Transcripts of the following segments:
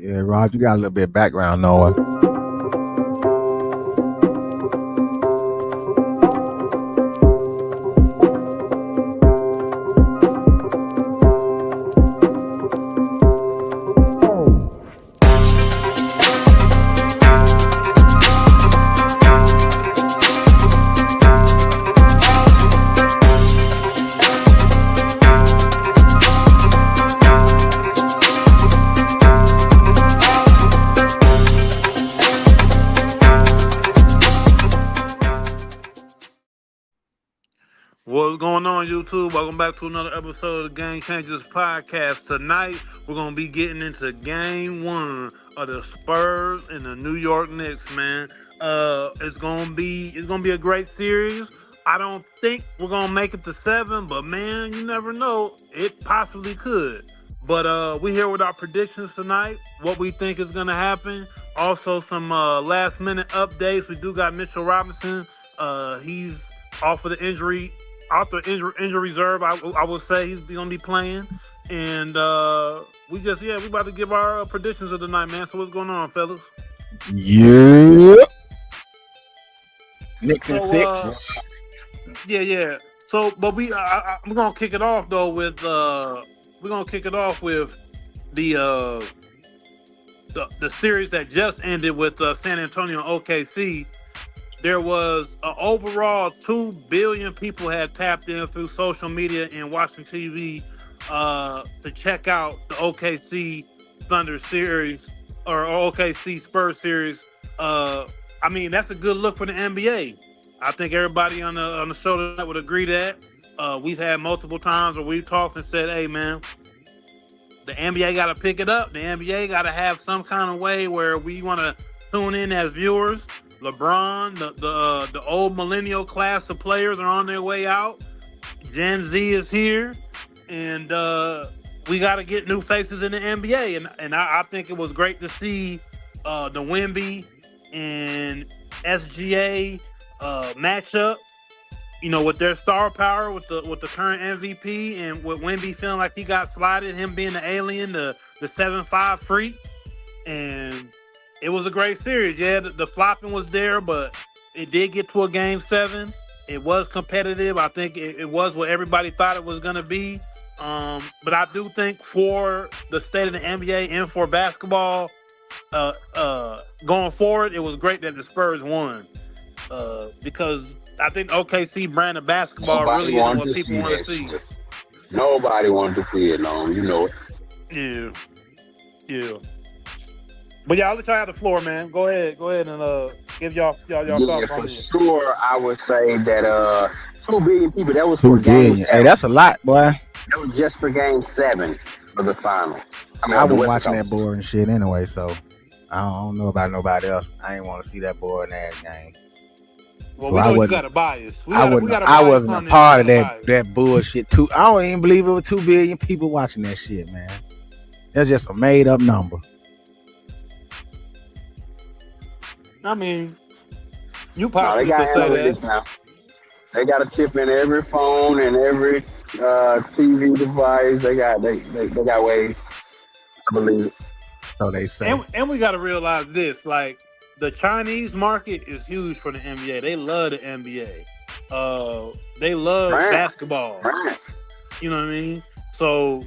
Yeah, Rod, you got a little bit of background noise. What's going on, YouTube? Welcome back to another episode of the Game Changers podcast. Tonight, we're gonna be getting into Game 1 of the Spurs and the New York Knicks. Man, it's gonna be a great series. I don't think we're gonna make it to 7, but man, you never know. It possibly could. But we here with our predictions tonight. What we think is gonna happen. Also, some last minute updates. We do got Mitchell Robinson. He's off of the injury reserve. I would say he's gonna be playing, and we about to give our predictions of the night, man. So what's going on, fellas? Yeah. Knicks and So 6. yeah. So, but we're gonna kick it off though with the the series that just ended with San Antonio OKC. There was overall 2 billion people had tapped in through social media and watching TV to check out the OKC Thunder series or OKC Spurs series. I mean, that's a good look for the NBA. I think everybody on the show tonight would agree that. We've had multiple times where we've talked and said, "Hey, man, the NBA got to pick it up. The NBA got to have some kind of way where we want to tune in as viewers." LeBron, the old millennial class of players are on their way out. Gen Z is here, and we got to get new faces in the NBA. And I think it was great to see the Wemby and SGA matchup. You know, with their star power, with the current MVP, and with Wemby feeling like he got slotted, him being the alien, the 7'5" freak, and it was a great series. Yeah, the flopping was there, but it did get to a game 7. It was competitive. I think it was what everybody thought it was going to be. But I do think for the state of the NBA and for basketball going forward, it was great that the Spurs won because I think OKC brand of basketball really isn't what people want to see. Nobody wanted to see it, no. You know Yeah. it. But yeah, I'll let y'all have the floor, man. Go ahead and give y'all thoughts on For this. sure, I would say that 2 billion people, that was 2 for game billion. Hey, that's a lot, boy. That was just for game 7 of the final. I was watching that board and shit anyway, so I don't know about nobody else. I ain't want to see that board in that game. Well, So we I know you got a bias. I wasn't a part of that bullshit too. I don't even believe it was 2 billion people watching that shit, man. That's just a made up number. I mean, you No, probably they got could say analytics that. now. They got a chip in every phone and every TV device. They got ways. I believe it. So they say. And we got to realize this: like the Chinese market is huge for the NBA. They love the NBA. They love basketball. Right. You know what I mean? So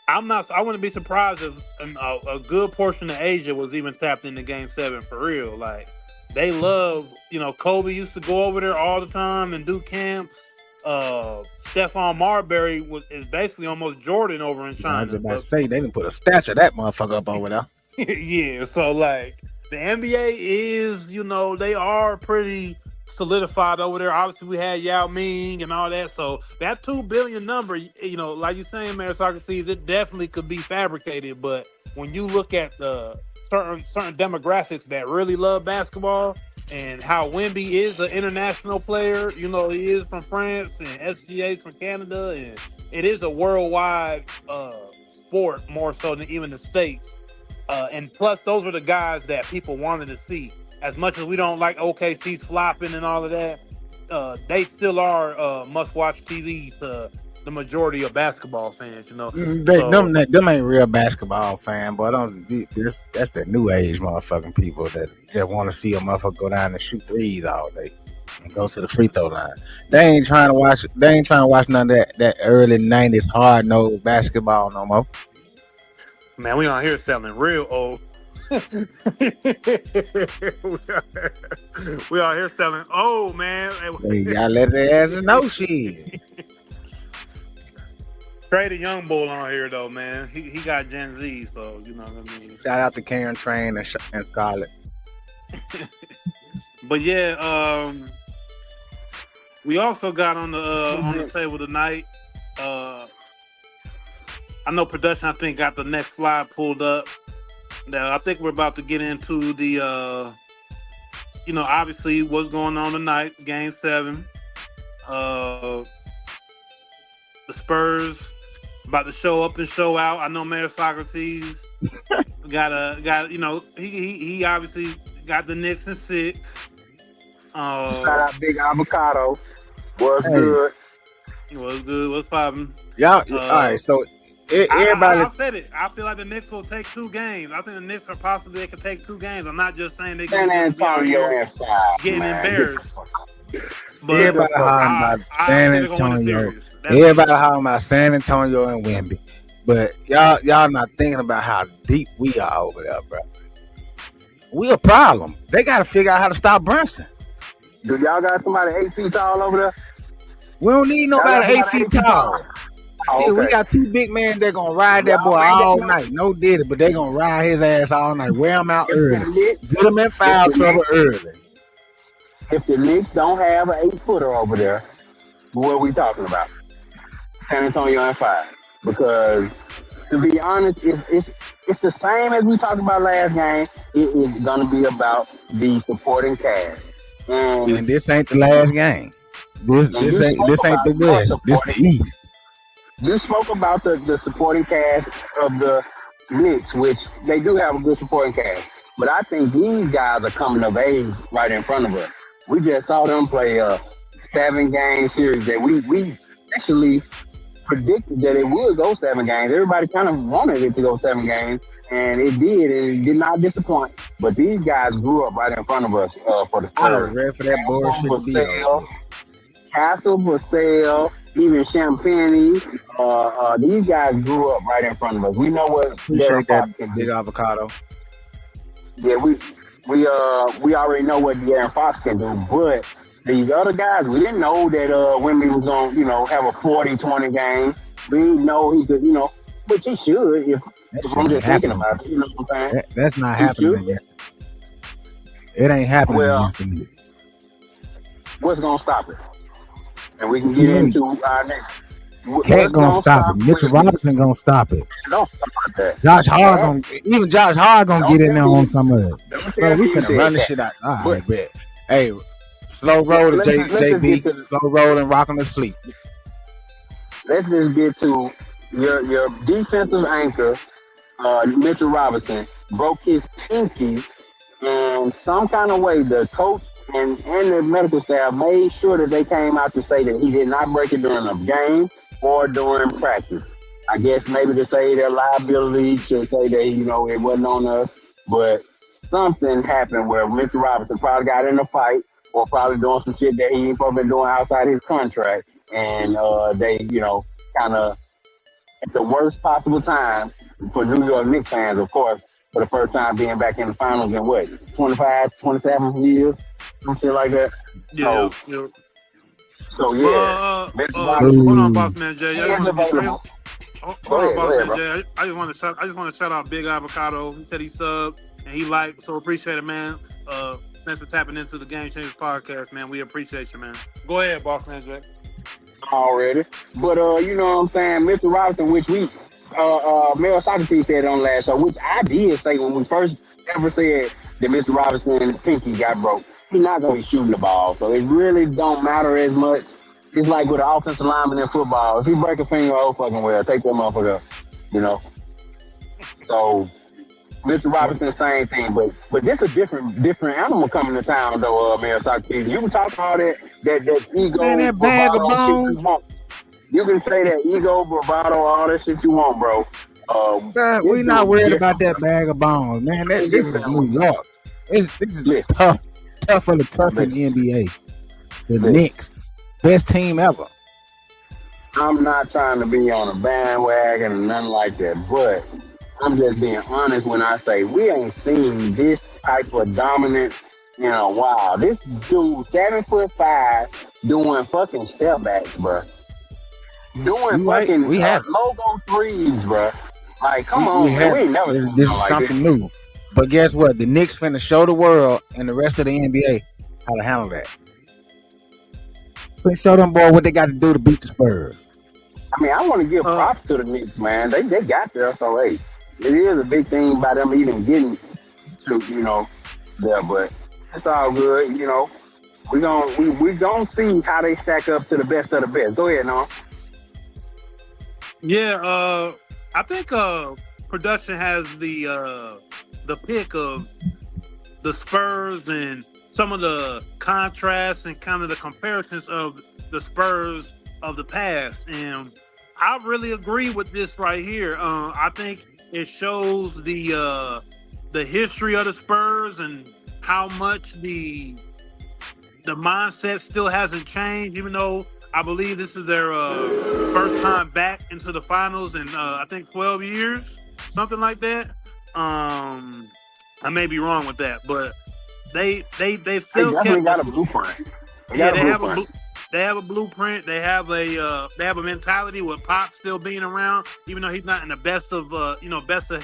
I wouldn't be surprised if a good portion of Asia was even tapped into Game 7 for real. Like they love, Kobe used to go over there all the time and do camps. Stephon Marbury is basically almost Jordan over in China. I was about to say they didn't put a statue of that motherfucker up over there. Yeah, so like the NBA is, they are pretty solidified over there. Obviously, we had Yao Ming and all that. So that 2 billion number, like you're saying, man, Socrates, it definitely could be fabricated. But when you look at the certain demographics that really love basketball and how Wemby is an international player, he is from France and SGA's from Canada, and it is a worldwide sport more so than even the States. And plus, those are the guys that people wanted to see. As much as we don't like OKC's flopping and all of that, they still are must-watch TV to the majority of basketball fans, you know. Them ain't real basketball fan, but that's the new age motherfucking people that just want to see a motherfucker go down and shoot threes all day and go to the free throw line. They ain't trying to watch none of that early 90s hard nosed basketball no more. Man, we on here selling real old. we out here selling old, man. You gotta let their asses know shit. Straight a young bull on here though, man. He got Gen Z, so you know what I mean. Shout out to Karen Train and Scarlett. But yeah, we also got on the table tonight. I know production, I think, got the next slide pulled up. Now I think we're about to get into the obviously what's going on tonight, Game 7. The Spurs about to show up and show out. I know Mayor Socrates got he obviously got the Knicks in 6. Shout out Big Avocado. What's good? What's good? What's poppin'? Y'all, all right, so everybody. I said it. I feel like the Knicks will take 2 games. I think the Knicks are possibly they could take 2 games. I'm not just saying they can getting embarrassed. But everybody hollering about San Antonio. Everybody hollering about San Antonio and Wemby. But y'all not thinking about how deep we are over there, bro. We a problem. They got to figure out how to stop Brunson. Do y'all got somebody 8 feet tall over there? We don't need nobody 8 feet tall. Oh, Shit, we got 2 big men that gonna ride that boy all night. No diddy, but they gonna ride his ass all night. Wear him out early. Get him in foul trouble early. If the Knicks don't have an 8-footer over there, what are we talking about? San Antonio and 5. Because to be honest, it's the same as we talked about last game. It is gonna be about the supporting cast. And this ain't the last game. This ain't the West. This the East. You spoke about the supporting cast of the Knicks, which they do have a good supporting cast. But I think these guys are coming of age right in front of us. We just saw them play a 7-game series that we actually predicted that it would go 7 games. Everybody kind of wanted it to go 7 games, and it did, and it did not disappoint. But these guys grew up right in front of us for the Spurs. I was ready for that bullshit. Castle, Vassell, even Champagne, these guys grew up right in front of us. We know what Appreciate that Big Avocado. Yeah, we already know what De'Aaron Fox can do, but these other guys, we didn't know that Wemby was going to have a 40-20 game. We didn't know he could, which he should if I'm just thinking about it. You know what I'm saying? That's not happening yet. It ain't happening against the Knicks. What's going to stop it? And we can get into our next. Cat gonna stop it. Mitchell Robinson gonna stop it. Don't stop that. Josh Hart gonna get in there on some of it. Bro, we finna run this shit out. All right, bet. Hey, slow roll to JB. Slow roll and rocking to sleep. Let's just get to your defensive anchor, Mitchell Robinson, broke his pinky, and some kind of way the coach and the medical staff made sure that they came out to say that he did not break it during a game or during practice. I guess maybe to say their liability, to say that, it wasn't on us, but something happened where Mitchell Robinson probably got in a fight or probably doing some shit that he ain't probably been doing outside his contract. And they, kind of at the worst possible time for New York Knicks fans, of course, for the first time being back in the finals in 25, 27 years, some shit like that. Yeah. So yeah. Hold on, Boss Man Jay. I just want to shout out Big Avocado. He said he subbed and he liked, so appreciate it, man. Thanks for tapping into the Game Changers podcast, man. We appreciate you, man. Go ahead, Boss Man Jay. Already, but you know what I'm saying, Mr. Robinson, which we Mel Socrates said on last show, which I did say when we first ever said that Mr. Robinson's pinky got broke. He's not going to be shooting the ball, so it really don't matter as much. It's like with an offensive lineman in football. If you break a finger, oh fucking well, take that motherfucker, So Mr. Robinson, same thing, but this is a different animal coming to town though, Mel Socrates. You can talk all that ego. Man, that bag of bones. You can say that ego, bravado, all that shit you want, bro. We not worried about that bag of bones, man. This is New York. This is tough for the tough in the NBA. The Knicks, best team ever. I'm not trying to be on a bandwagon or nothing like that, but I'm just being honest when I say we ain't seen this type of dominance in a while. This dude, 7'5", doing fucking step backs, bro. Doing fucking logo threes, bro. Like, come on, man. We ain't never seen this is something new. But guess what? The Knicks finna show the world and the rest of the NBA how to handle that. Finna show them boy what they got to do to beat the Spurs. I mean, I want to give props to the Knicks, man. They got there, so hey, it is a big thing by them even getting to there. But it's all good, We gonna see how they stack up to the best of the best. Go ahead, Noah. Yeah, I think production has the pick of the Spurs and some of the contrasts and kind of the comparisons of the Spurs of the past, and I really agree with this right here. I think it shows the history of the Spurs and how much the mindset still hasn't changed, even though I believe this is their first time back into the finals in I think 12 years, something like that. I may be wrong with that, but they've still definitely got a blueprint. They have a blueprint. They have a mentality with Pop still being around, even though he's not in the best of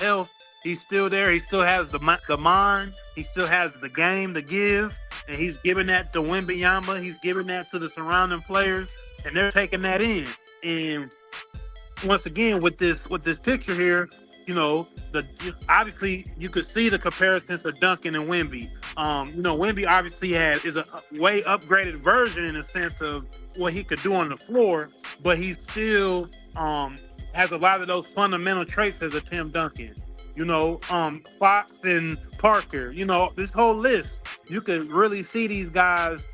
health. He's still there. He still has the mind. He still has the game to give, and he's giving that to Wembanyama. He's giving that to the surrounding players, and they're taking that in. And once again, with this picture here, obviously you could see the comparisons of Duncan and Wemby. Wemby obviously is a way upgraded version in the sense of what he could do on the floor, but he still has a lot of those fundamental traits as a Tim Duncan. Fox and Parker, this whole list, you could really see these guys,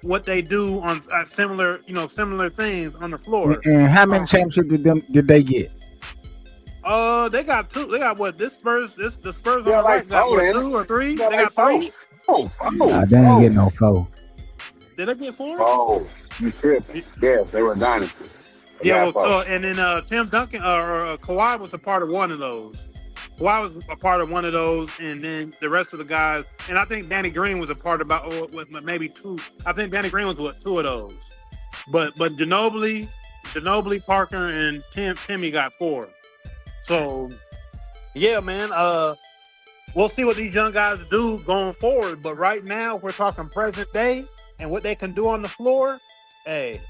what they do on similar things on the floor. And how many championships did they get? They got two. They got what? The Spurs on the right got what, 2 or 3? They got 3. They ain't get no 4. Did they get 4? Oh, you tripping? Yes, they were a dynasty. Yeah, and then Tim Duncan or Kawhi was a part of one of those. Kawhi was a part of one of those, and then the rest of the guys, and I think Danny Green was a part of maybe 2. I think Danny Green was 2 of those. But Ginobili, Parker, and Timmy got 4. So, yeah, man, we'll see what these young guys do going forward. But right now, we're talking present day and what they can do on the floor. Hey,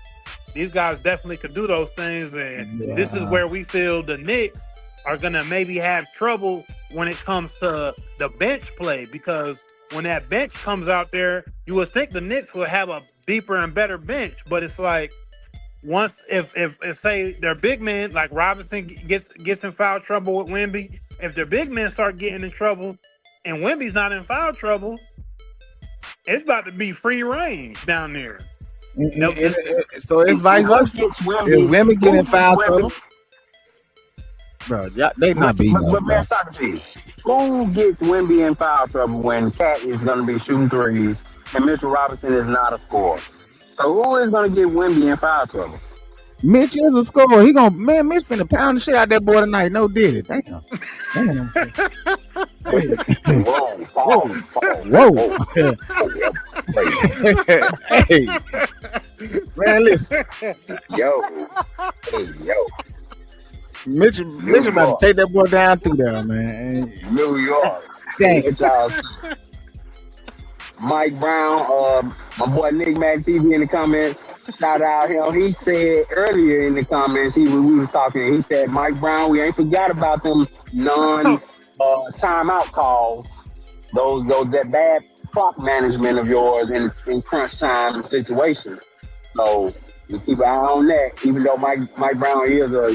these guys definitely could do those things. And This is where we feel the Knicks are going to maybe have trouble when it comes to the bench play. Because when that bench comes out there, you would think the Knicks will have a deeper and better bench. But it's like, once if say their big men like Robinson gets in foul trouble with Wemby, if their big men start getting in trouble and Wemby's not in foul trouble, it's about to be free reign down there. So it's vice versa. If Wemby get in foul trouble, bro, they not beating us. But man, Socrates, who gets Wemby in foul trouble when Cat is going to be shooting threes and Mitchell Robinson is not a scorer? So who is going to get Wemby in foul trouble? Mitch is a scorer. Mitch finna pound the shit out that boy tonight. No did it. Damn. Whoa. Hey. Man, listen. Yo. Mitch about to take that boy down through there, man. New York. Dang. Mike Brown, my boy Nick Mac TV in the comments, shout out him. He said earlier in the comments, we was talking, he said, Mike Brown, we ain't forgot about them timeout calls, that bad clock management of yours in crunch time situations. So we keep an eye on that, even though Mike Brown is a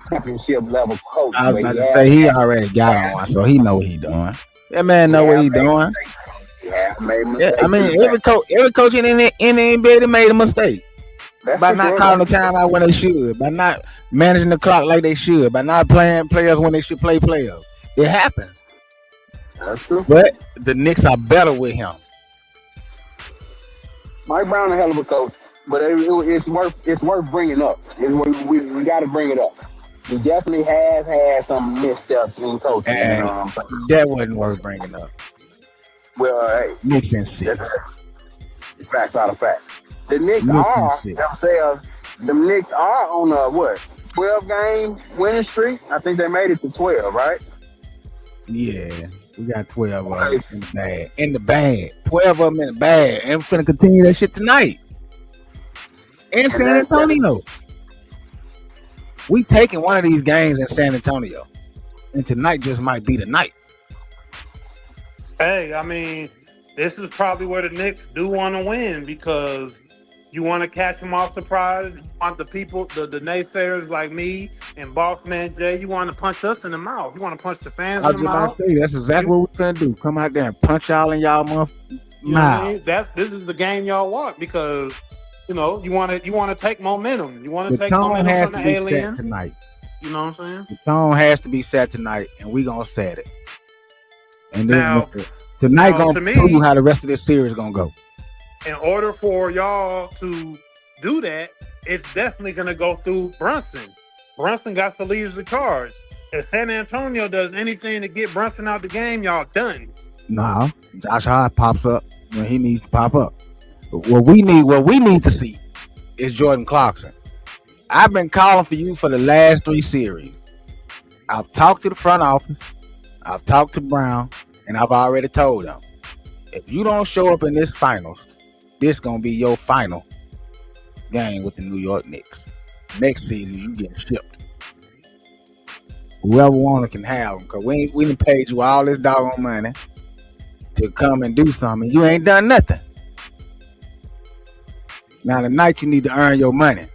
championship level coach. I was about to say he already got on, so he know what he doing. That man know what he doing. Yeah, I mean, every coach in the NBA made a mistake. by not calling the time out when they should, by not managing the clock like they should, by not playing players when they should play players. It happens. That's true. But the Knicks are better with him. Mike Brown a hell of a coach, but it's worth bringing up. We got to bring it up. He definitely has had some missteps in coaching. That wasn't worth bringing up. Well, hey, Knicks in 6. Facts out of facts. The Knicks are themselves. The Knicks are on a 12-game winning streak. I think they made it to 12, right? Yeah, we got 12 of them in the bag. In the bag. 12 of them in the bag. And we're finna continue that shit tonight. In San Antonio. We taking one of these games in San Antonio. And tonight just might be the night. Hey, I mean, this is probably where the Knicks do want to win because you want to catch them off surprise. You want the people, the naysayers like me and Bossman Jay, you want to punch us in the mouth. You want to punch the fans in the mouth. I was just about to say, that's exactly what we're finna do. Come out there and punch y'all in y'all mouth. You know what I mean? This is the game y'all want because you want to take momentum. You want to take momentum from the alien tonight. You know what I'm saying? The tone has to be set tonight, and we gonna set it. And then now, tonight gonna prove how the rest of this series gonna go. In order for y'all to do that, it's definitely gonna go through Brunson. Brunson got to lead the charge. If San Antonio does anything to get Brunson out the game, y'all done. Nah, Josh Hart pops up when he needs to pop up. What we need to see is Jordan Clarkson. I've been calling for you for the last 3 series. I've talked to the front office, I've talked to Brown, and I've already told them, if you don't show up in this finals, this gonna be your final game with the New York Knicks. Next season, you get shipped. Whoever want can have them, because we done paid you all this doggone money to come and do something. You ain't done nothing. Now tonight you need to earn your money.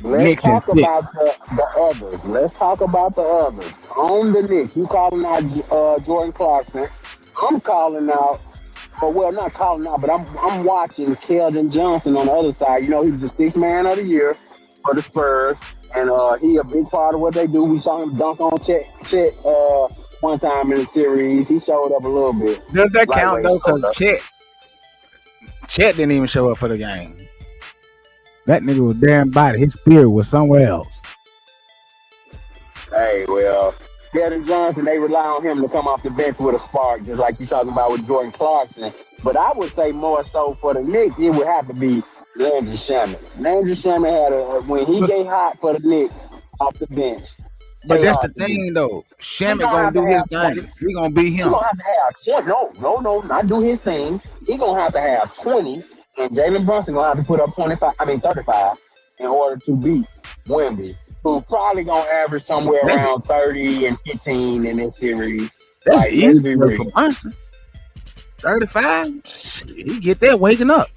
Let's talk about the others. Let's talk about the others. On the Knicks, you calling out Jordan Clarkson. I'm calling out, not calling out, but I'm watching Keldon Johnson on the other side. You know, he was the 6th man of the year for the Spurs, and he a big part of what they do. We saw him dunk on Chet one time in the series. He showed up a little bit. Does that count though? Because Chet didn't even show up for the game. That nigga was damn body. His spirit was somewhere else. Hey, well, Keldon Johnson, they rely on him to come off the bench with a spark, just like you're talking about with Jordan Clarkson. But I would say more so for the Knicks, it would have to be Landry Shamet. Landry Shamet had when he get hot for the Knicks off the bench. But that's the thing, though. Shamet gonna do his thing. We gonna beat him. He gonna have to have 20. No, not do his thing. He gonna have to have 20. And Jalen Brunson gonna have to put up 35 in order to beat Wemby, who's probably gonna average somewhere around 30 and 15 in this series. That's easy for Brunson. 35? He get that waking up.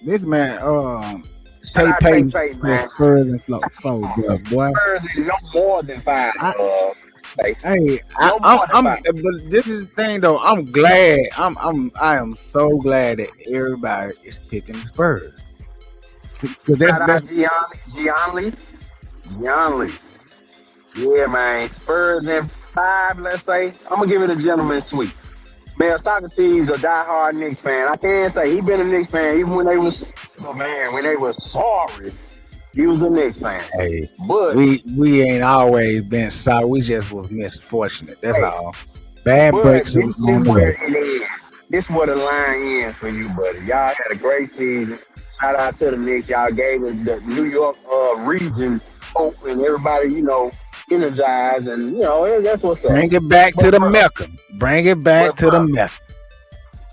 This man, Tate Payton, Spurs and flow, boy. Spurs is no more than 5. Hey, but this is the thing though. I'm glad. I am so glad that everybody is picking the Spurs. Because that's Giannis. Yeah, man. Spurs in 5. Let's say I'm gonna give it a gentleman's sweep. Man, Socrates a diehard Knicks fan. I can't say he been a Knicks fan even when they was sorry. He was a Knicks fan. Hey, but we ain't always been sorry. We just was misfortunate. That's all. Bad breaks on the way. This is where the line ends for you, buddy. Y'all had a great season. Shout out to the Knicks. Y'all gave the New York region hope and everybody, energized, and that's what's up. Bring it back to the Mecca. Bring it back to the Mecca.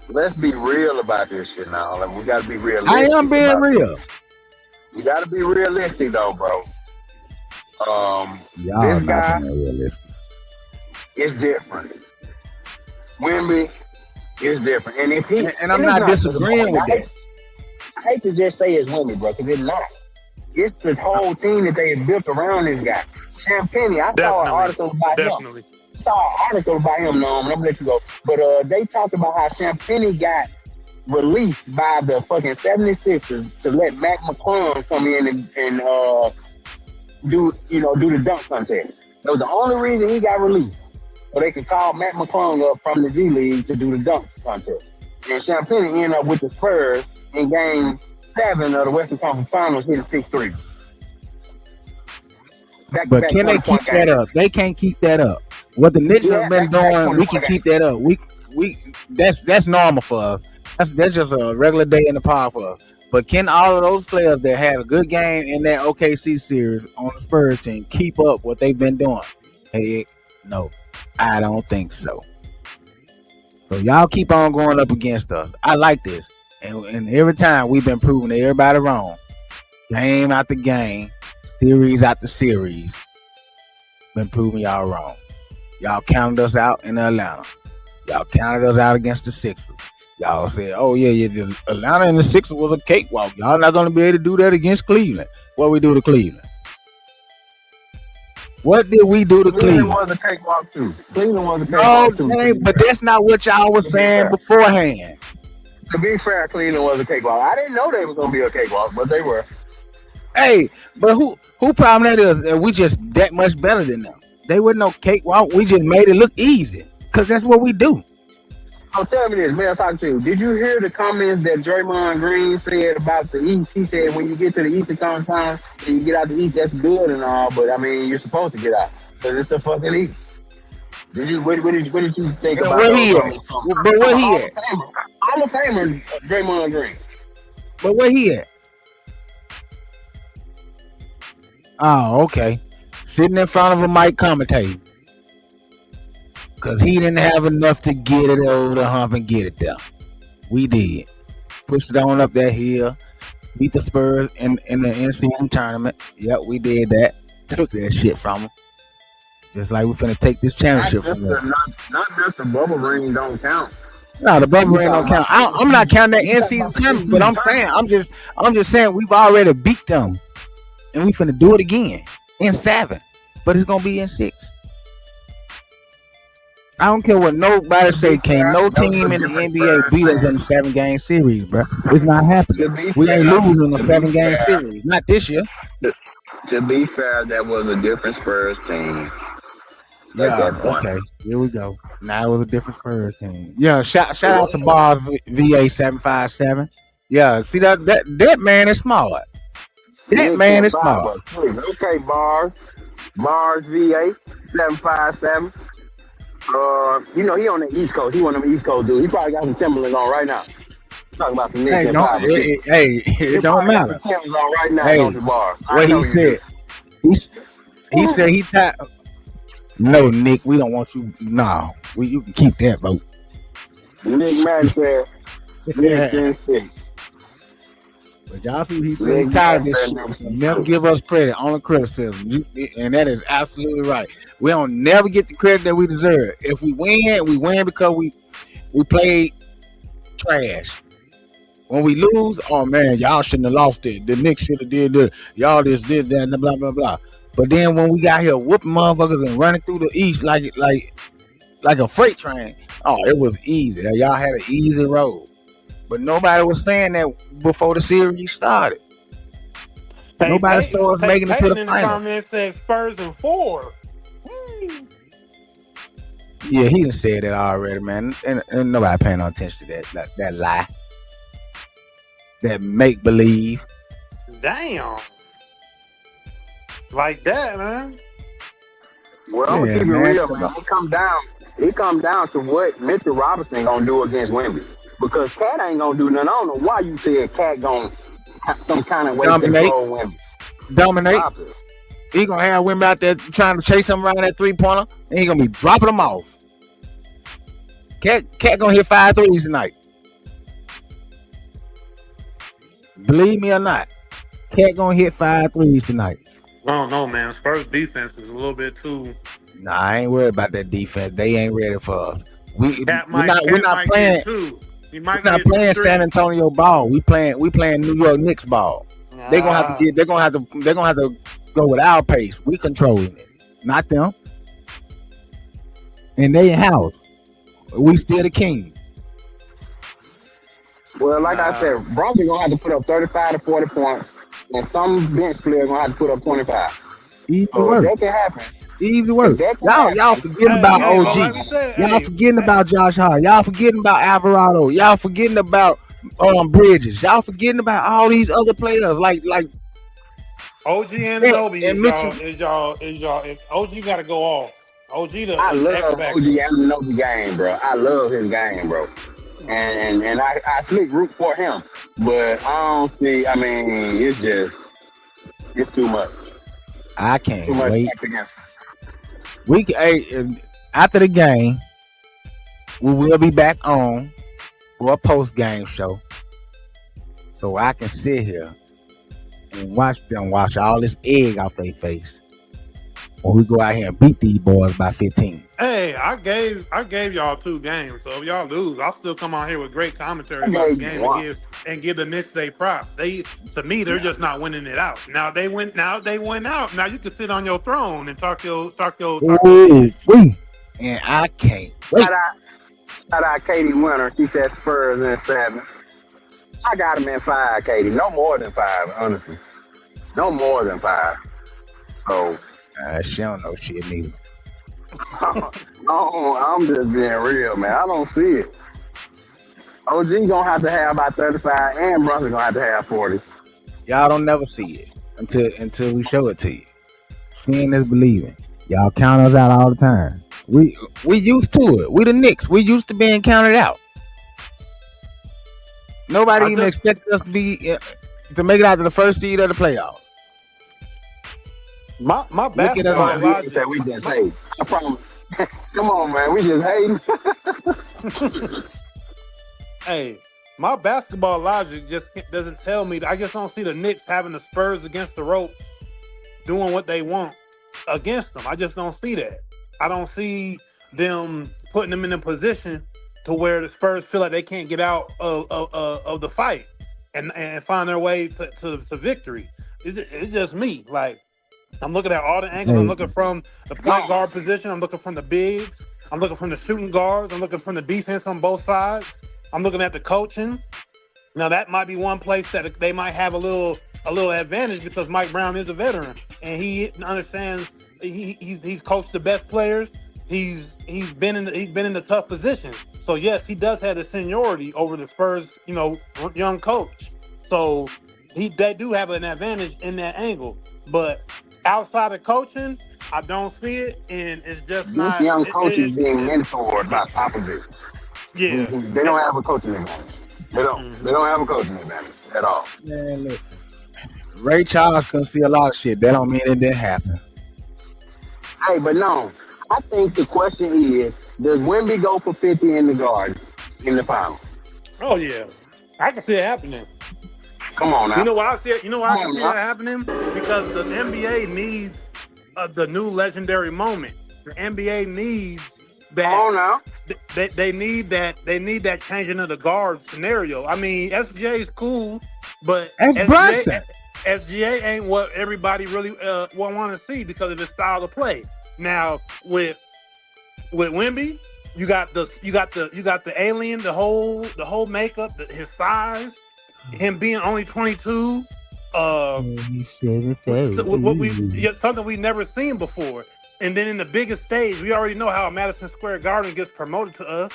Let's be real about this shit now. We gotta be realistic. I am being real. You gotta be realistic though, bro. Y'all this guy realistic. Is different. Wemby is different, and if he and I'm not disagreeing with that. I hate to just say it's Wemby, bro, because it's not. It's the whole team that they have built around this guy. Champagne, I saw an article about him saw an article about him, and I'm gonna let you go. But they talked about how Champagnie got released by the fucking 76ers to let Mac McClung come in and do the dunk contest. That was the only reason he got released. So they could call Mac McClung up from the G League to do the dunk contest. And Champagnie ended up with the Spurs in game 7 of the Western Conference Finals, hitting 6 threes. But can they keep that up? They can't keep that up. What the Knicks have been doing, we can keep that up. We that's normal for us. That's just a regular day in the park for us. But can all of those players that had a good game in that OKC series on the Spurs team keep up what they've been doing? Hey, no, I don't think so. So y'all keep on going up against us. I like this. And every time we've been proving everybody wrong. Game after game, series after series. Been proving y'all wrong. Y'all counted us out in Atlanta. Y'all counted us out against the Sixers. Y'all said, oh yeah, the Atlanta and the Sixers was a cakewalk. Y'all not going to be able to do that against Cleveland. What we do to Cleveland? What did we do to Cleveland? Was a cakewalk too. Cleveland was a cakewalk too. No, but that's not what y'all was saying beforehand. To be fair, Cleveland was a cakewalk. I didn't know they was going to be a cakewalk, but they were. Hey, but who problem that is? We just that much better than them. They wasn't no cakewalk. We just made it look easy because that's what we do. So tell me this, man, talk to you. Did you hear the comments that Draymond Green said about the East? He said when you get to the Eastern Conference and you get out the East, that's good and all, but I mean, you're supposed to get out because it's the fucking East. What did you think about where he at? But where he at? I'm a famer, Draymond Green. But where he at? Oh, okay. Sitting in front of a mic commentating. Because he didn't have enough to get it over the hump and get it there. We did. Pushed it on up that hill. Beat the Spurs in the in-season tournament. Yep, we did that. Took that shit from them. Just like we finna take this championship from them. Not just the bubble ring don't count. No, the bubble ring don't count. I'm not counting that in-season tournament, but I'm just saying we've already beat them. And we finna do it again in 7. But it's gonna be in 6. I don't care what nobody say. Can't no team in the NBA beat us in a 7-game series, bro. It's not happening. We ain't losing a 7-game series. Not this year. To be fair, that was a different Spurs team. Yeah, okay. Here we go. Now it was a different Spurs team. Yeah, shout out to Bars VA 757. Yeah, see that man is smart. That man is smart. Okay, Bars VA 757. He on the East Coast. He one of them East Coast dudes. He probably got some Timberlands on right now. Talking about the Knicks. It don't matter. Timberlands on right now. Hey, what he said. He said he tapped. No, Nick, we don't want you. No, you can keep that vote. Nick Madden said, Nick in 6. But y'all see what he said. He tired of this shit. Never give us credit, only criticism. And that is absolutely right. We don't never get the credit that we deserve. If we win because we played trash. When we lose, oh man, y'all shouldn't have lost it. The Knicks should have did this. Y'all this, that, blah, blah, blah. But then when we got here whooping motherfuckers and running through the East like a freight train, oh, it was easy. Y'all had an easy road. But nobody was saying that before the series started. Nobody saw us making it to the finals. The comment said Spurs in 4. Yeah, he done said that already, man. And nobody paying no attention to that lie. That make believe. Damn. Like that, man. Well, I'm gonna keep it real, man. It come down to what Mitchell Robinson gonna do against Wemby. Because Cat ain't gonna do nothing. I don't know why you said Cat gonna have some kind of way to control Wemby. Dominate. He gonna have Wemby out there trying to chase him around that 3-pointer, and he gonna be dropping them off. Cat gonna hit 5 threes tonight. Believe me or not, Cat gonna hit 5 threes tonight. I don't know, man. Spurs defense is a little bit too. Nah, I ain't worried about that defense. They ain't ready for us. We're not playing. We're not playing San Antonio ball. We playing New York Knicks ball. They're gonna have to go with our pace. We controlling it, not them. in their house. We still the king. Well, like I Nah. said, Brunson gonna have to put up 35 to 40 points, and some bench player gonna have to put up 25. Easy So if work. that can happen, Easy if work. that can Y'all happen, forgetting Hey, about hey, but OG. like we said, Y'all hey, forgetting about Josh Hart. Y'all forgetting about Alvarado. Y'all forgetting about Bridges. Y'all forgetting about all these other players like OG that Ananobi and is Mitchell. OG got to go off. OG I the X love OG factor. Ananobi game, bro. I love his game, bro. And I slick root for him. But I don't see, I mean, it's too much. I Too can't much wait. stacked against him. We can, hey, after the game, we will be back on for a post game show, so I can sit here and watch them wash all this egg off their face when we go out here and beat these boys by 15. Hey, I gave y'all 2 games, so if y'all lose, I'll still come on here with great commentary I about the gave you game one. and give the Knicks their props. To me, they're just not winning it out. Now they went out. Now you can sit on your throne and talk your Ooh, ish. and I can't Shout wait. out, shout out Katie Winter. She said Spurs in 7. I got him in 5, Katie. No more than 5, honestly. No more than 5. So, She don't know shit neither. no, I'm just being real, man. I don't see it. OG gonna have to have about 35, and Brunson gonna have to have 40. Y'all don't never see it until we show it to you. Seeing is believing. Y'all count us out all the time. We used to it. We the Knicks. We used to being counted out. Nobody I even just expected us to make it out to the first seed of the playoffs. my Look at us basketball now. You said logic. we just My, hate. I promise. Come on, man. We just hating. hey, my basketball logic just doesn't tell me. I just don't see the Knicks having the Spurs against the ropes, doing what they want against them. I just don't see that. I don't see them putting them in a position to where the Spurs feel like they can't get out of the fight and find their way to victory. It's just me. Like, I'm looking at all the angles. I'm Hey, looking from the point No. guard position. I'm looking from the bigs. I'm looking from the shooting guards. I'm looking from the defense on both sides. I'm looking at the coaching. Now that might be one place that they might have a little advantage because Mike Brown is a veteran and he understands. He's coached the best players. He's been in the tough position. So yes, he does have the seniority over the Spurs, young coach. So they do have an advantage in that angle. But outside of coaching, I don't see it, and it's just This not. young coach is being mentored by It- Popovich. yeah. They don't have a coaching advantage. They don't. They Mhm. don't have a coaching advantage at all. man, listen. Ray Charles couldn't see a lot of shit. That don't mean it didn't happen. Hey, but no. I think the question is, does Wemby go for 50 in the Garden in the final? Oh yeah, I can see it happening. Come on You now. know why I see it? You know why I Come can on see now. that happening? Because the NBA needs the new legendary moment. The NBA needs Come that. on now. They need that. They need that changing of the guard scenario. I mean, SGA is cool, but That's Brunson. SGA ain't what everybody really want to see because of his style of play. Now with Wemby, you got the alien, the whole makeup, his size, him being only 22. Something we never seen before. And then in the biggest stage, we already know how Madison Square Garden gets promoted to us.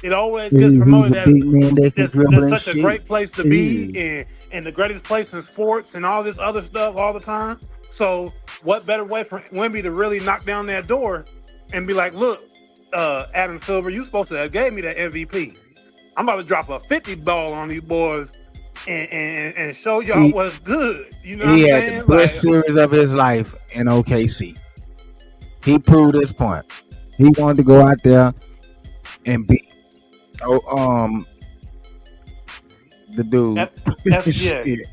It always gets He's promoted a as big man that can dribble just and such a shoot. great place to be and the greatest place in sports and all this other stuff all the time. So what better way for Wemby to really knock down that door and be like, look, Adam Silver, you supposed to have gave me that MVP. I'm about to drop a 50 ball on these boys and show y'all He, what's good. You know what he I'm had the saying? best Like, series of his life in OKC. He proved his point. He wanted to go out there and beat the dude. SGA. Shit.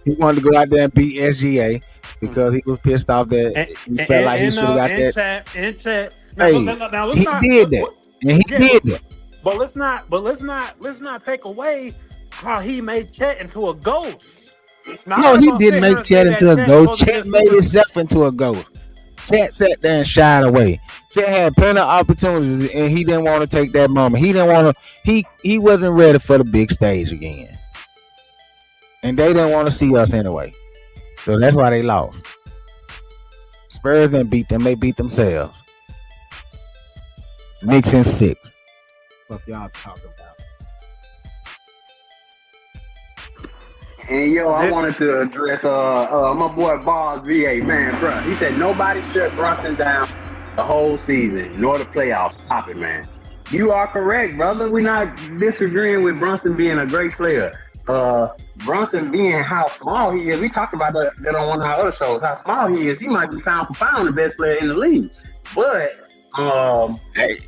He wanted to go out there and beat SGA because he was pissed off that he felt like he should have got that. In chat. Now, Hey, now let's he not. did that, and he Yeah, did that. but let's not take away how he made Chet into a ghost. Now, I'm No, not he gonna didn't sit here make and say Chet that into a Chet ghost. supposed to Chet just made super. himself into a ghost. Chet sat there and shied away. Chet had plenty of opportunities, and he didn't want to take that moment. He didn't want to. He wasn't ready for the big stage again, and they didn't want to see us anyway. So that's why they lost. Spurs didn't beat them; they beat themselves. Knicks in 6. Fuck y'all talking about? And yo, I wanted to address my boy Ball's VA, man, bro. He said nobody shut Brunson down the whole season, nor the playoffs. Stop it, man. You are correct, brother. We're not disagreeing with Brunson being a great player. Brunson being how small he is. We talked about that on one of our other shows. How small he is. He might be pound for pound the best player in the league. But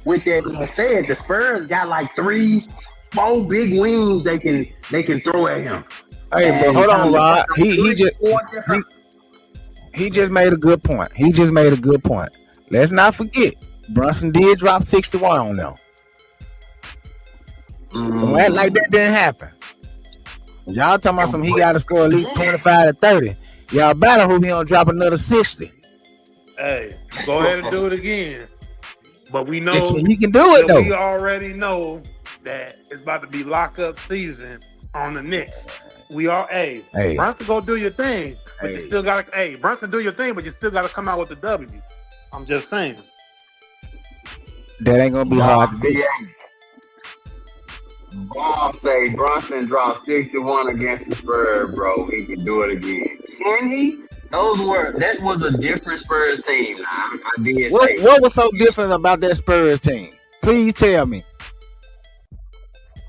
with that being said, the Spurs got like 3-4 big wings they can throw at him. Hey, but hold on, Rod. He just made a good point. Let's not forget, Brunson did drop 61 on them. Don't act like that didn't happen. Y'all talking about he got to score at least 25 to 30. Y'all better hope he don't drop another 60. Hey, go ahead and do it again. But we know he can do it though. We already know that it's about to be lockup season on the Knicks. We are Brunson, go do your thing, but you still gotta. Brunson, do your thing, but you still gotta come out with the W. I'm just saying. That ain't gonna be hard to do. Bob say Brunson dropped 61 against the Spurs, bro. He can do it again. Can he? That was a different Spurs team. I did say. What was so different about that Spurs team? Please tell me.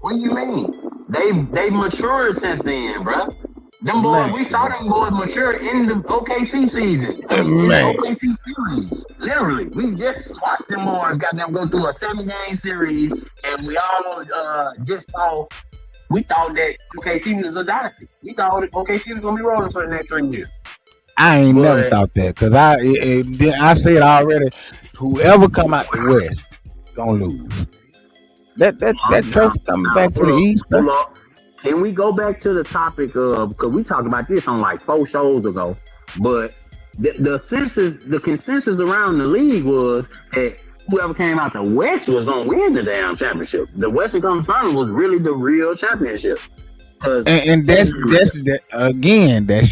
What do you mean? They matured since then, bro. Them boys, we saw them boys mature in the OKC season. OKC series. Literally. We just watched them boys got them go through a 7-game series, and we all we thought that OKC was a dynasty. We thought OKC was gonna be rolling for the next 3 years. I ain't never thought that, because I said already, whoever come out the West gonna lose. That trophy coming back to the East, bro. Can we go back to the topic of, because we talked about this on like 4 shows ago, but the consensus around the league was that whoever came out the West was gonna win the damn championship. The Western Conference Finals was really the real championship. And that's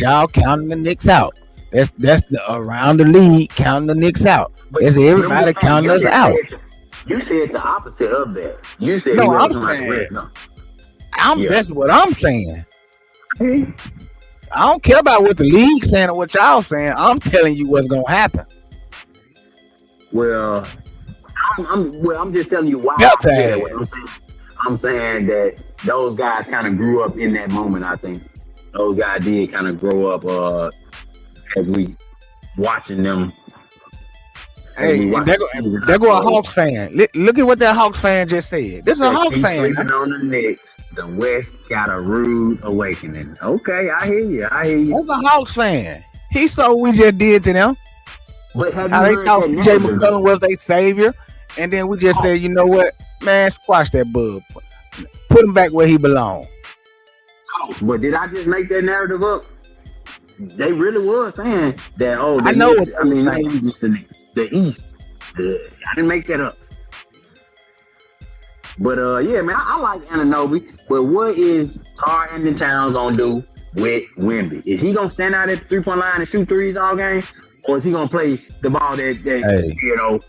y'all counting the Knicks out. That's the around the league counting the Knicks out. That's everybody counting us out. You said the opposite of that. You said no, I'm saying. That's what I'm saying. I don't care about what the league's saying or what y'all saying. I'm telling you what's gonna happen. Well, I'm just telling you why. I'm saying that those guys kind of grew up in that moment. I think those guys did kind of grow up as we watching them. Hey, there go a Hawks fan. Look at what that Hawks fan just said. This is a Hawks fan. On the Knicks, the West got a rude awakening. Okay, I hear you. That's a Hawks fan. He saw what we just did to them. But how they thought Jay McCullough was their savior, and then we just said, you know what, man, squash that bug. Put him back where he belongs. But did I just make that narrative up? They really was saying that. I know. The East. I didn't make that up. But yeah, man, I like Anunoby. But what is Karl-Anthony Towns gonna do with Wemby? Is he gonna stand out at the 3-point line and shoot threes all game, or is he gonna play the ball that you know?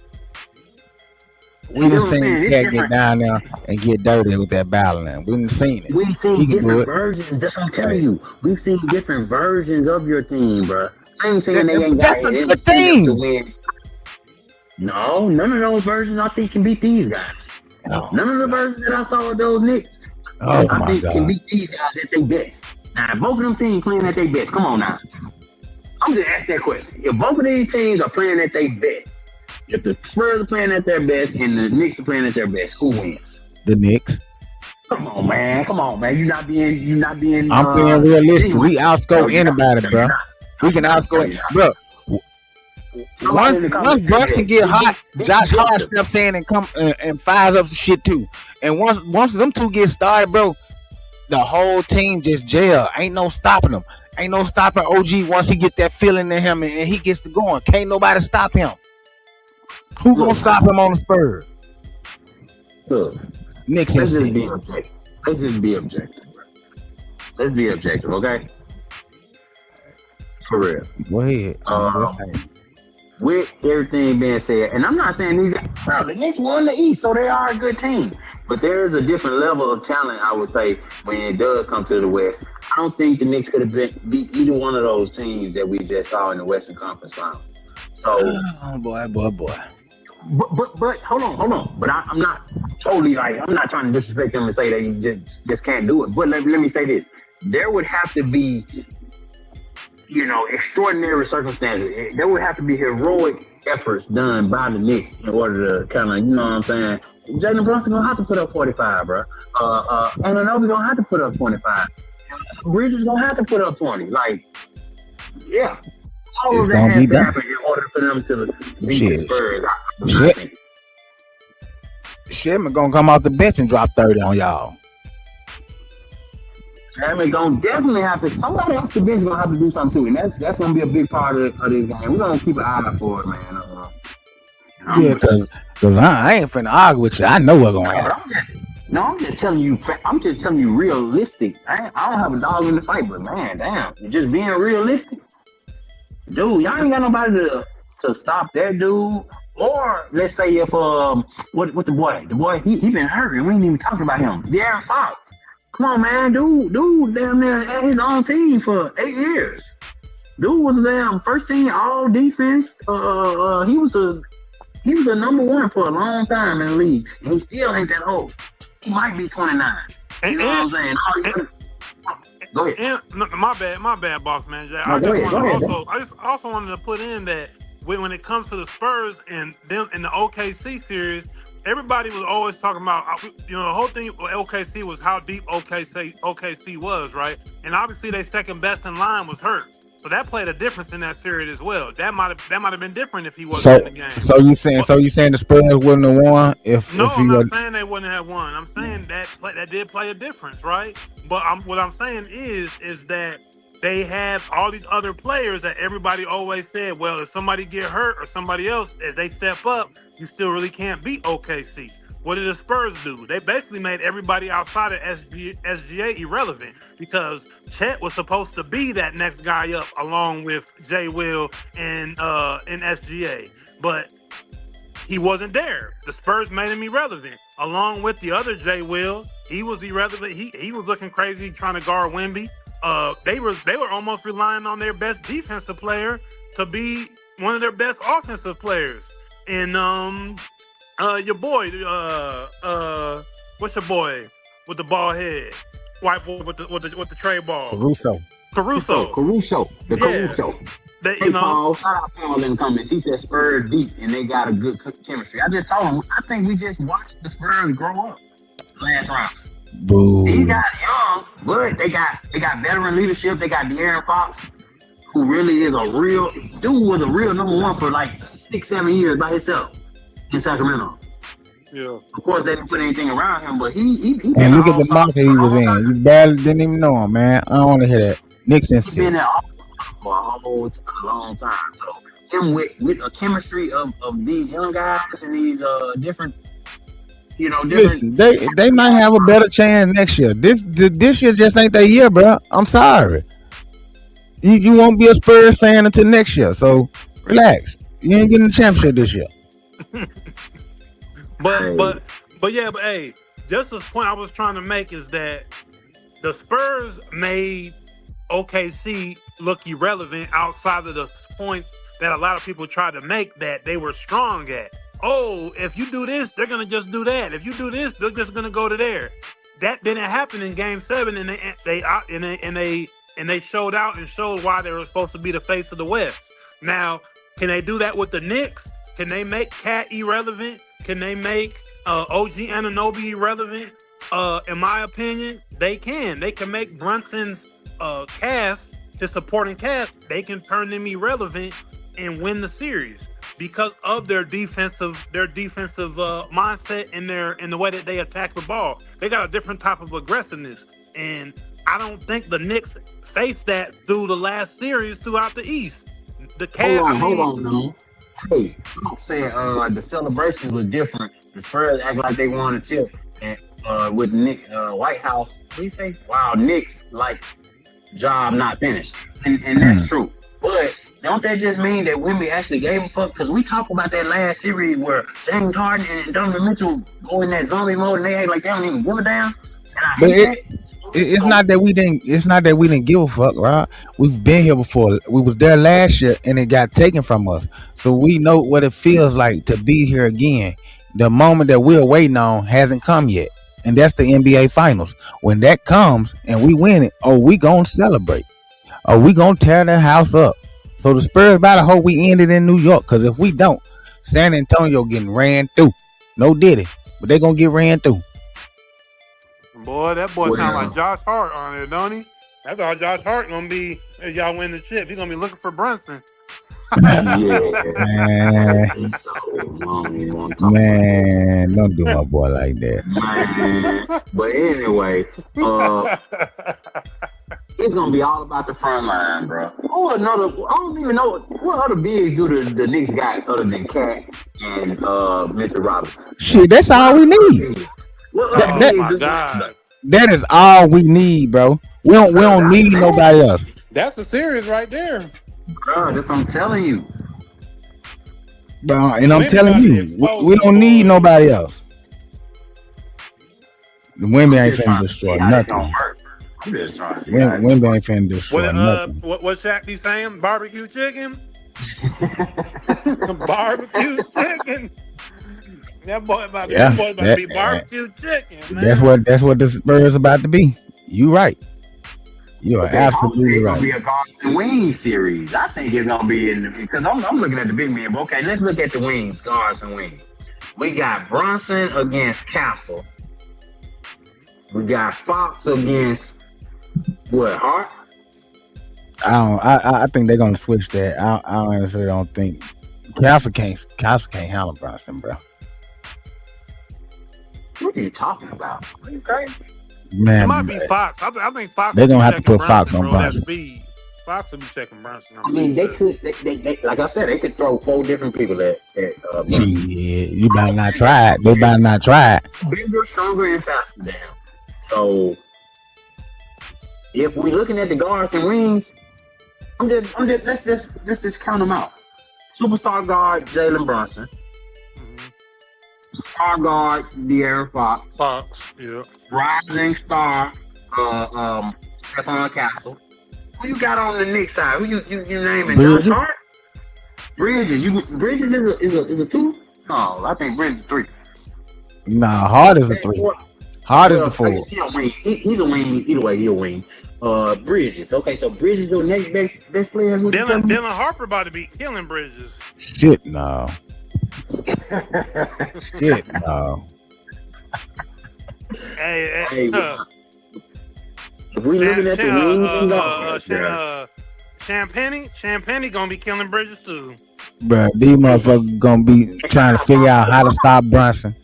We done seen Cat get down there and get dirty with that battling. We done seen it. We've seen different versions. That's what I'm telling you. We've seen different versions of your team, bro. I ain't saying they ain't got it. That's a good thing. To win. No, none of those versions I think can beat these guys. None of the versions that I saw of those Knicks, I think can beat these guys at their best. Now, if both of them teams playing at their best, come on now. I'm just asking that question. If both of these teams are playing at their best, if the Spurs are playing at their best and the Knicks are playing at their best, who wins? The Knicks. Come on, man. You're not being. I'm being realistic. We outscore anybody, bro. We can outscore, bro. Once Brunson get hot, Josh Hart steps in and come and fires up some shit too. And once them two get started, bro, the whole team just jail. Ain't no stopping them. Ain't no stopping OG once he get that feeling in him and he gets to going. Can't nobody stop him. Who gonna stop him on the Spurs? Look, Knicks and let's just be six. objective. Let's just be objective. Bro. Let's be objective, okay? For real. Go ahead. I'm just saying. With everything being said, and I'm not saying these guys, bro, the Knicks won the East, so they are a good team. But there is a different level of talent, I would say, when it does come to the West. I don't think the Knicks could have beat either one of those teams that we just saw in the Western Conference Final. So, boy. But hold on. But I'm not totally like, I'm not trying to disrespect them and say they just can't do it. But let me say this: there would have to be, extraordinary circumstances. There would have to be heroic efforts done by the Knicks in order to kind of, you know what I'm saying? Jalen Brunson gonna have to put up 45, bro. Anunoby gonna have to put up 25. Bridges gonna have to put up 20. Like, yeah. All It's of that gonna has be to done. happen in order for them to beat the Shit. Spurs. Shedman gonna come off the bench and drop 30 on y'all. Shedman gonna definitely have to. Somebody off the bench gonna have to do something too, and that's gonna be a big part of this game. We're gonna keep an eye for it, man. Yeah, because I ain't finna argue with you. I know what's gonna happen. I'm just telling you. I'm just telling you realistic. I don't have a dog in the fight, but man, damn, just being realistic, dude. Y'all ain't got nobody to stop that dude. Or let's say if what the boy he been hurt and we ain't even talking about him. De'Aaron Fox. Come on, man, dude damn near had his own team for 8 years. Dude was a damn first team all defense. He was a number one for a long time in the league, and he still ain't that old. He might be 29. You know what I'm saying? Go ahead. My bad, boss man. No, I go just also wanted to put in that when it comes to the Spurs and them in the OKC series, everybody was always talking about, the whole thing with OKC was how deep OKC was, right? And obviously their second best in line was hurt. So that played a difference in that series as well. That might have been different if he wasn't in the game. So you saying the Spurs wouldn't have won if No, if he I'm not wasn't? saying they wouldn't have won. I'm saying that did play a difference, right? But what I'm saying is that they have all these other players that everybody always said, well, if somebody get hurt or somebody else, if they step up, you still really can't beat OKC. What did the Spurs do? They basically made everybody outside of SGA irrelevant because Chet was supposed to be that next guy up along with J. Will and SGA. But he wasn't there. The Spurs made him irrelevant. Along with the other J. Will, he was irrelevant. He was looking crazy trying to guard Wemby. They were almost relying on their best defensive player to be one of their best offensive players. And your boy, what's your boy with the ball head? White boy with the tray ball. Caruso. The Caruso. Paul, shout out Paul in the comments. He said Spurs deep and they got a good chemistry. I just told him, I think we just watched the Spurs grow up last round. Boo. He got young, but they got veteran leadership. They got De'Aaron Fox, who really is a real dude, was a real number one for like 6-7 years by himself in Sacramento. Yeah. Of course, they didn't put anything around him, but he And look at the market he was in. You barely didn't even know him, man. I don't want to hear that. Knicks and He's been six. there for a long time. So him with a chemistry of these young guys and these different. Listen, they might have a better chance next year. This year just ain't that year, bro. I'm sorry. You won't be a Spurs fan until next year. So relax. You ain't getting the championship this year. But hey, just the point I was trying to make is that the Spurs made OKC look irrelevant outside of the points that a lot of people try to make that they were strong at. Oh, if you do this, they're gonna just do that. If you do this, they're just gonna go to there. That didn't happen in Game 7, and they showed out and showed why they were supposed to be the face of the West. Now, can they do that with the Knicks? Can they make Cat irrelevant? Can they make OG Anunoby irrelevant? In my opinion, they can. They can make Brunson's cast, his supporting cast, they can turn them irrelevant and win the series because of their defensive mindset and the way that they attack the ball. They got a different type of aggressiveness, and I don't think the Knicks faced that through the last series throughout the East. Hold on, no. Hey, Luke said the celebrations was different. The Spurs act like they won a chip, and with Nick White House, what do you say? Wow, Knicks like job not finished, and that's true. But don't that just mean that Wemby actually gave a fuck? Because we talked about that last series where James Harden and Donovan Mitchell go in that zombie mode and they act like they don't even give a damn. But it's not that we didn't. It's not that we didn't give a fuck, right? We've been here before. We was there last year, and it got taken from us. So we know what it feels like to be here again. The moment that we're waiting on hasn't come yet, and that's the NBA Finals. When that comes and we win it, oh, we gonna celebrate. Oh, we gonna tear the house up. So the Spurs better hope we end it in New York, because if we don't, San Antonio getting ran through. No diddy, but they gonna get ran through. Boy, that boy sound like Josh Hart on there, don't he? That's all Josh Hart gonna be if y'all win the chip. He's gonna be looking for Brunson. Man, don't do my boy like that. Man. But anyway, it's gonna be all about the front line, bro. I don't even know what other bigs do the Knicks got other than Cat and Mitchell Robinson. Shit, that's all we need. That is all we need, bro. We don't need nobody else. That's the series right there. Bro, that's what I'm telling you. Bro, and I'm telling you, we don't need nobody else. The Wemby ain't finna destroy nothing. Wemby ain't finna destroy nothing. What Shaq be saying? Barbecue chicken? Barbecue chicken? That boy about to be barbecue chicken, man. That's what the Spurs about to be. You right. You are absolutely right. It's gonna be a guards and wings series. I think it's gonna be because I'm looking at the big men. But okay, let's look at the wings, guards and wings. We got Brunson against Castle. We got Fox against Hart? I think they're gonna switch that. I honestly don't think Castle can't handle Brunson, bro. What are you talking about? Are you crazy? Man, it might be Fox. I think Fox. They're gonna have to put Fox on Brunson. Fox will be checking Brunson. I mean, they could. They like I said, they could throw 4 different people at Brunson. You better not try it. They better not try it. Bigger, stronger, and faster than him. So, if we're looking at the guards and wings, let's just count them out. Superstar guard Jalen Brunson. Star guard De'Aaron Fox. Yeah. Rising star Stephon Castle. Who you got on the Knicks side? Who you naming? Bridges. Bridges is a 2? No, I think Bridges is 3. Nah, Hart is a 3. Hart is the 4. He's a wing. Either way, he's a wing. Bridges. Okay, so Bridges your next best player. Dylan Harper about to be killing Bridges. Shit, no. Shit, no. Hey, if we looking at the wings, Champagne gonna be killing Bridges too. Bruh, these motherfuckers gonna be trying to figure out how to stop Brunson.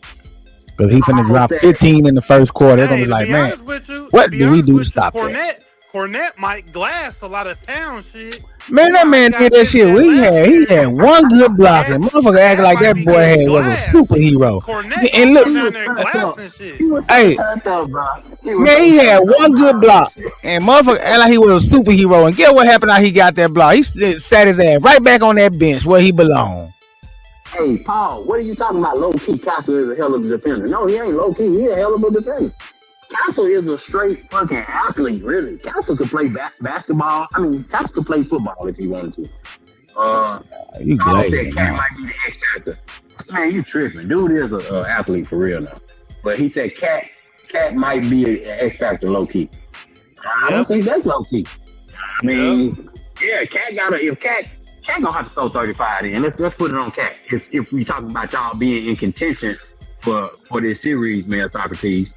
Because he finna drop 15 in the first quarter. They're gonna be like, man, what do we do to stop that? Cornette might glass a lot of town shit. Man, that man did that shit. He had one good block, and motherfucker acting like that boy was a superhero. And look, hey, man, he had one good block, and motherfucker acting like he was a superhero. And get what happened? How he got that block? He sat his ass right back on that bench where he belonged. Hey, Paul, what are you talking about? Low key, Castle is a hell of a defender. No, he ain't low key. He a hell of a defender. Castle is a straight fucking athlete, really. Castle could play basketball. I mean, Castle could play football if he wanted to. You said Cat might be the X factor. Man, you tripping. Dude is an athlete for real now. But he said Cat might be an X factor low key. I don't think that's low key. I mean, yeah, Cat gonna have to throw 35 in. Let's put it on Cat. If we talking about y'all being in contention for this series, man, Socrates.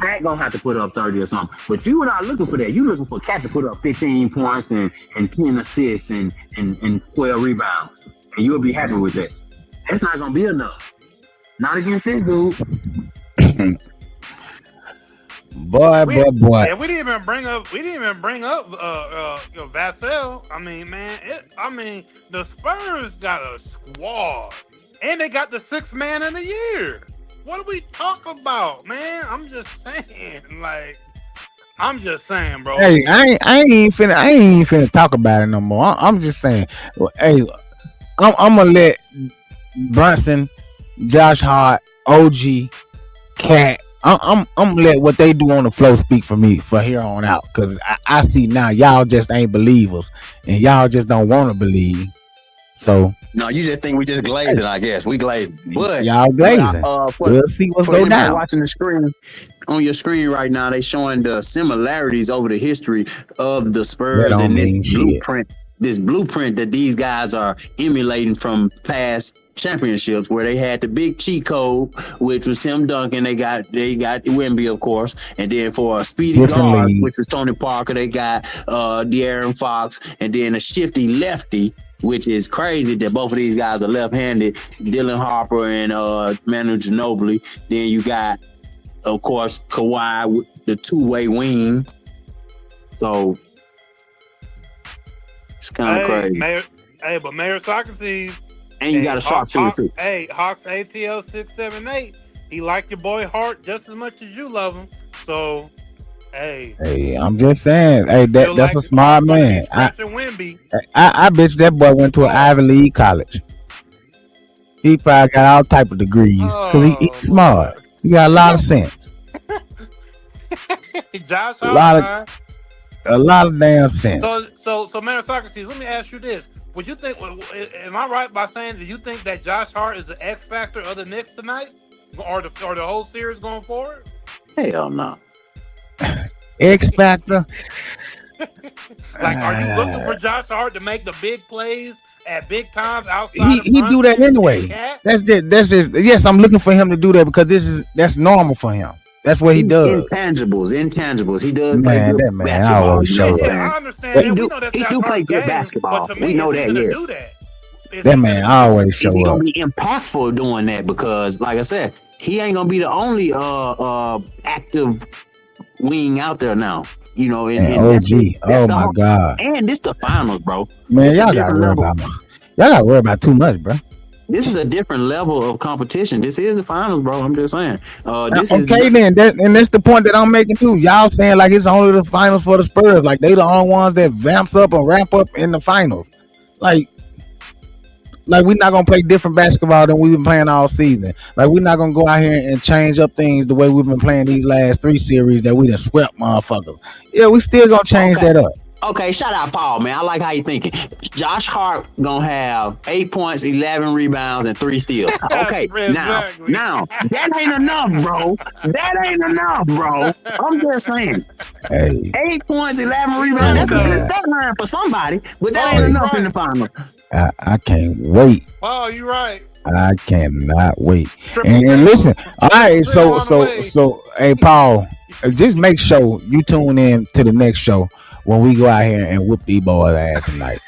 Cat gonna have to put up 30 or something. But you and I looking for that. You looking for Cat to put up 15 points and 10 assists and 12 rebounds. And you'll be happy with that. That's not gonna be enough. Not against this dude. Boy. We we didn't even bring up Vassell. I mean, man, the Spurs got a squad, and they got the sixth man in the year. What are we talking about, man? I'm just saying, bro. Hey, I ain't even finna talk about it no more. I'm just saying. Hey, I'm gonna let Brunson, Josh Hart, OG, Cat. I'm gonna let what they do on the floor speak for me for here on out. Cause I see now y'all just ain't believers and y'all just don't want to believe. So no, you just think we just glazing. I guess we glazing, but y'all glazing. We'll see what's going down. Watching the screen on your screen right now, they showing the similarities over the history of the Spurs and this blueprint. This blueprint that these guys are emulating from past championships, where they had the big cheat code, which was Tim Duncan. They got Wemby, of course, and then for a speedy guard, which is Tony Parker, they got De'Aaron Fox, and then a shifty lefty, which is crazy that both of these guys are left-handed, Dylan Harper and Manu Ginobili. Then you got, of course, Kawhi with the two-way wing. So it's kind of crazy. But Mayor Socrates. And you got a sharpshooter too. Hey, Hawks ATL 678. He like your boy Hart just as much as you love him. So, hey, I'm just saying. Hey, that's a smart man. I bet that boy went to an Ivy League college. He probably got all type of degrees because he's smart. He got a lot of sense. Josh a lot of damn sense. So, Mayor Socrates, let me ask you this. Would you think? Am I right by saying? Do you think that Josh Hart is the X factor of the Knicks tonight, or the whole series going forward? Hell no. X factor. Are you looking for Josh Hart to make the big plays at big times outside? He do that anyway. That's just. Yes, I'm looking for him to do that because that's normal for him. That's what he does. Intangibles. He does. Man, that man, basketball. I always show up. I understand. He do play good basketball. We know that. Yeah. That man always show up. He's gonna be impactful doing that because, like I said, he ain't gonna be the only active wing out there now. You know, and OG. Oh my God. And this the finals, bro. Man, y'all gotta worry about too much, bro. This is a different level of competition. This is the finals, bro. I'm just saying. Then that's the point that I'm making too. Y'all saying like it's only the finals for the Spurs, like they the only ones that vamps up and ramp up in the finals. Like we're not gonna play different basketball than we've been playing all season. Like we're not gonna go out here and change up things the way we've been playing these last 3 series that we done swept, motherfuckers. Yeah, we still gonna change that up. Okay, shout out Paul, man. I like how you thinking. Josh Hart gonna have 8 points, 11 rebounds, and 3 steals. Okay, now that ain't enough, bro. I'm just saying. Hey. 8 points, 11 rebounds. That's a good stat line for somebody, but that ain't enough in the final. I can't wait. Oh, you're right. I cannot wait. And listen, all right. So, hey, Paul, just make sure you tune in to the next show when we go out here and whoop these boys' ass tonight.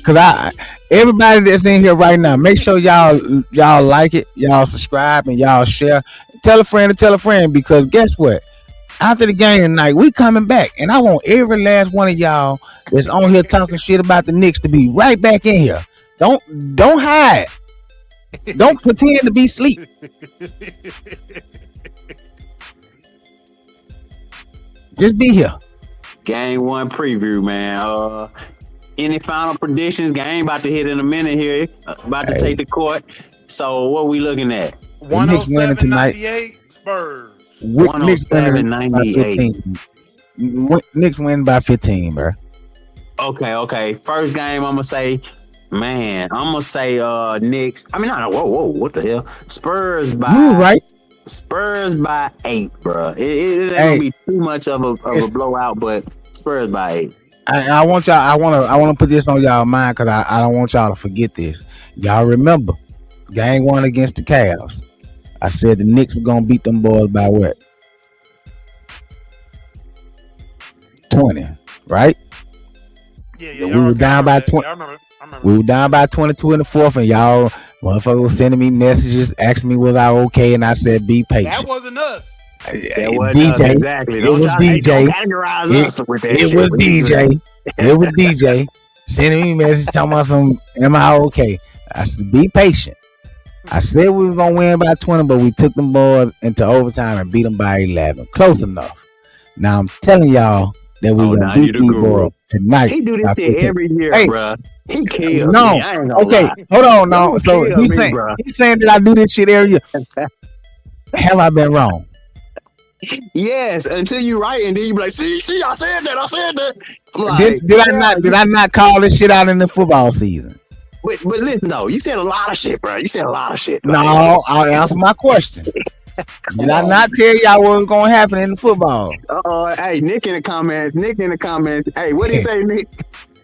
Cause everybody that's in here right now, make sure y'all like it, y'all subscribe, and y'all share. Tell a friend, because guess what? After the game tonight, we coming back, and I want every last one of y'all that's on here talking shit about the Knicks to be right back in here. Don't hide. Don't pretend to be asleep. Just be here. Game 1 preview, man. Any final predictions? Game about to hit in a minute here. About to take the court. So what we looking at? 107-98 Spurs. Knicks winning by 15. Knicks win by 15, bro. Okay. First game, I'm gonna say, Knicks. I mean, whoa, what the hell? Spurs by. You right. Spurs by 8, bro. It ain't gonna be too much of a blowout, but Spurs by 8. I want y'all. I want to put this on y'all mind because I don't want y'all to forget this. Y'all remember game 1 against the Cavs. I said the Knicks are gonna beat them boys by what? 20, right? Yeah. We were down by 20. I remember. We were down by 22 in the fourth, and y'all motherfuckers was sending me messages, asking me was I okay, and I said be patient. That wasn't us. DJ. Exactly. It was DJ. Don't categorize us with that it shit. Was DJ. It was DJ. Sending me a message talking about some, am I okay? I said, be patient. I said we were gonna win by 20, but we took them boys into overtime and beat them by 11. Close enough. Now I'm telling y'all that we're gonna beat these boys tonight. He do this shit every year, bro. He kills me. I ain't gonna lie. Hold on. No. So he's saying that I do this shit every year. Have I been wrong? Yes, until you right, and then you be like, see, I said that. Like, did I not call this shit out in the football season? But listen, though, you said a lot of shit, bro. You said a lot of shit. Bro. No, I'll answer my question. Did I not tell y'all what was gonna happen in the football? Hey, Nick in the comments. Hey, what did he say, Nick?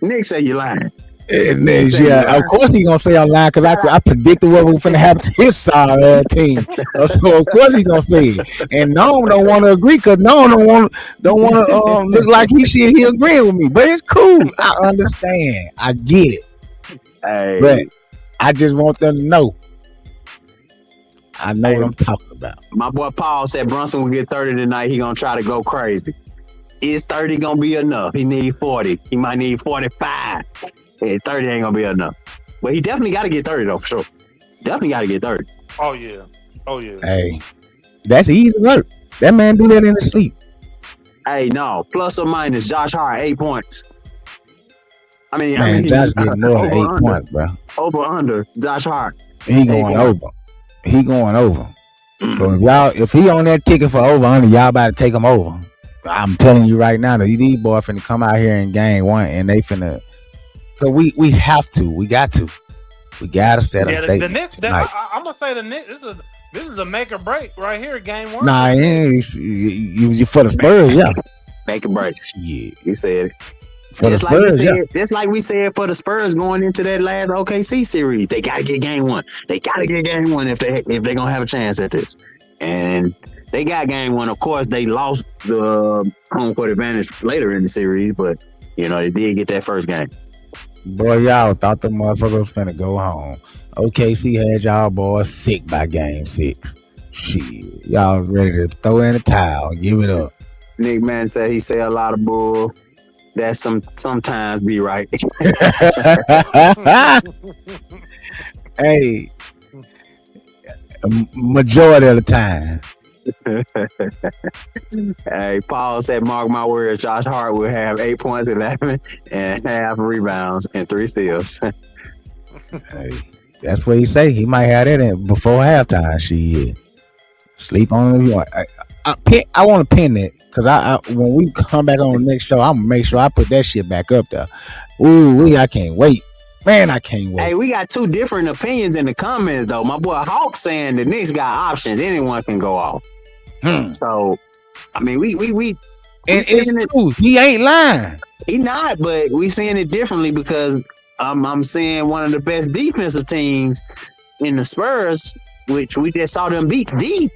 Nick say you lying. Yeah, of course he gonna say I'm lying because I predicted what was gonna happen to his side team. So of course he gonna say it. And Noam don't want to agree because Noam don't want to look like he agreeing with me. But it's cool. I understand. I get it. Hey. But I just want them to know. I know what I'm talking about. My boy Paul said Brunson will get 30 tonight. He gonna try to go crazy. Is 30 gonna be enough? He need 40. He might need 45. Yeah, 30 ain't gonna be enough. But he definitely got to get 30 though, for sure. Definitely got to get 30. Oh yeah. Hey, that's easy work. That man do that in his sleep. Hey, no. Plus or minus, Josh Hart, 8 points. I mean, Josh getting more than 8 points, bro. Over under, Josh Hart. He going over. He going over. So if he on that ticket for over under, y'all about to take him over. I'm telling you right now, these boys finna come out here in game one and they finna. Cause we have to, we got to set a statement. The Knicks, I'm gonna say the Knicks. This is a make or break right here, game one. Nah, you for the Spurs, yeah. Make or break. Yeah, you said it. For just the Spurs, just like we said for the Spurs going into that last OKC series, they gotta get game one. They gotta get game one if they're gonna have a chance at this. And they got game one. Of course, they lost the home court advantage later in the series, but they did get that first game. Boy, y'all thought the motherfucker was finna go home. OKC had y'all boys sick by game 6. Shit, y'all was ready to throw in the towel, give it up. Nick Man said he say a lot of bull. That sometimes be right. Hey, majority of the time. Hey, Paul said, mark my words, Josh Hart will have 8 points, 11 and half rebounds and 3 steals. Hey, that's what he say. He might have that in before halftime. Shit, sleep on it if you want. I want to pin it because when we come back on the next show, I'm gonna make sure I put that shit back up there. Ooh, I can't wait. Man, I can't wait. Hey, we got 2 different opinions in the comments though. My boy Hawk saying the Knicks got options. Anyone can go off. So, I mean, we and it's true. He ain't lying. He not, but we seeing it differently because I'm seeing one of the best defensive teams in the Spurs, which we just saw them beat the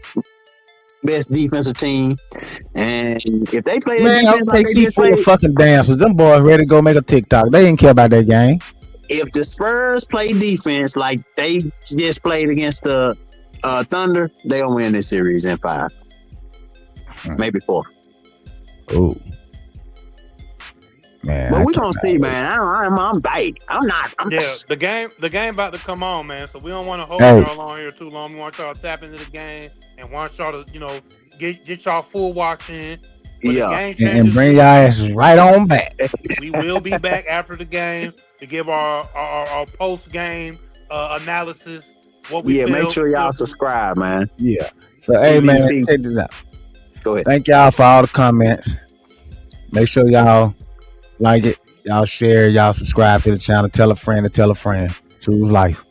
best defensive team. And if they play defense like they just played, fucking dancers, them boys ready to go make a TikTok. They didn't care about that game. If the Spurs play defense like they just played against the Thunder, they'll win this series in 5. Maybe 4. Oh, man! But we gonna see, man. I'm bait. I'm not. The game about to come on, man. So we don't want to hold y'all on here too long. We want y'all to tap into the game and want y'all to, get y'all full watch in. And bring y'all asses right on back. We will be back after the game to give our post game analysis. What we feel. Make sure y'all subscribe, man. Yeah. So hey, man, check this out. Go ahead. Thank y'all for all the comments. Make sure y'all like it, y'all share, y'all subscribe to the channel. Tell a friend to tell a friend. Choose life.